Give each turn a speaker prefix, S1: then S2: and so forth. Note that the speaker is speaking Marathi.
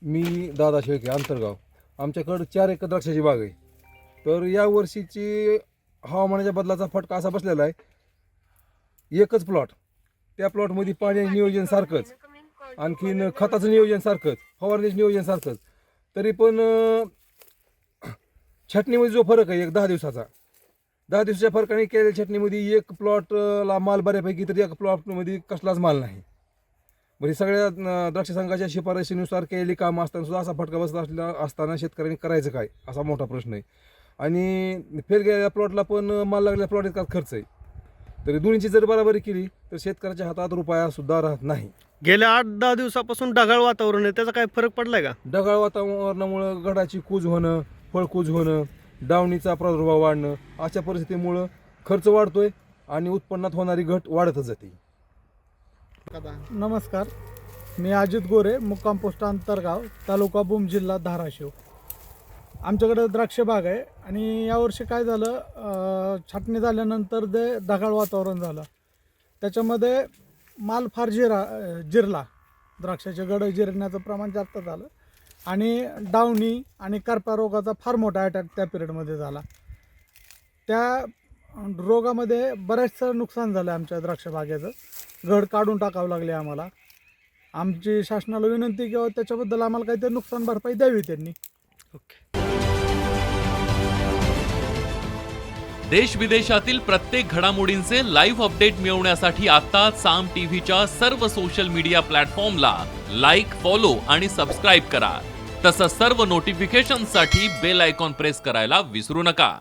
S1: मी दादा शेळके अंतरगाव. आमच्याकडं 4 एकर द्राक्षाची बाग आहे. तर या वर्षीची हवामानाच्या बदलाचा फटका असा बसलेला आहे, एकच प्लॉट, त्या प्लॉटमध्ये पाण्याचं नियोजन सारखंच, आणखीन खताचं नियोजन सारखंच, फवारणीचं नियोजन सारखंच, तरी पण छटणीमध्ये जो फरक आहे एक 10 दिवसाचा, 10 दिवसाच्या फरकाने केलेल्या छटणीमध्ये एक प्लॉटला माल बऱ्यापैकी, तर एक प्लॉटमध्ये कसलाच माल नाही. म्हणजे सगळ्या द्राक्ष संघाच्या शिफारशीनुसार केलेली कामं असताना सुद्धा असा फटका बसला असताना शेतकऱ्यांनी करायचं काय, असा मोठा प्रश्न आहे. आणि फेल गेलेल्या प्लॉटला पण माल लागलेल्या प्लॉट इतका खर्च आहे. तरी दोन्हीची जर बराबरी केली तर शेतकऱ्याच्या हातात रुपया सुद्धा राहत नाही.
S2: गेल्या 8-10 दिवसापासून ढगाळ वातावरण आहे, त्याचा काय फरक पडलाय का?
S1: ढगाळ वातावरणामुळं घडाची कूज होणं, फळकूज होणं, डावणीचा प्रादुर्भाव वाढणं, अशा परिस्थितीमुळं खर्च वाढतोय आणि उत्पन्नात होणारी घट वाढतच जाते.
S3: नमस्कार, मी अजित गोरे, मुक्काम पोस्ट अंतरगाव, तालुका भूम, जिल्हा धाराशिव. आमच्याकडे द्राक्ष बाग आहे आणि यावर्षी काय झालं, छाटणी झाल्यानंतर जे ढगाळ वातावरण झालं त्याच्यामध्ये माल फार जिरला, द्राक्षाचे गड जिरण्याचं प्रमाण जास्त झालं आणि डावणी आणि करपा रोगाचा फार मोठा अटॅक त्या पिरियडमध्ये झाला. त्या रोगामध्ये बऱ्याचसं नुकसान झालं आमच्या द्राक्ष बागेचं. घड काढून टाकावं लागले आम्हाला. आमची शासनाला विनंती किंवा त्याच्याबद्दल आम्हाला काहीतरी नुकसान भरपाई द्यावी त्यांनी.
S4: देश विदेशातील प्रत्येक घडामोडींचे लाईव्ह अपडेट मिळवण्यासाठी आता साम टीव्हीच्या सर्व सोशल मीडिया प्लॅटफॉर्मला लाईक, फॉलो आणि सबस्क्राईब करा. तसंच सर्व नोटिफिकेशनसाठी बेल आयकॉन प्रेस करायला विसरू नका.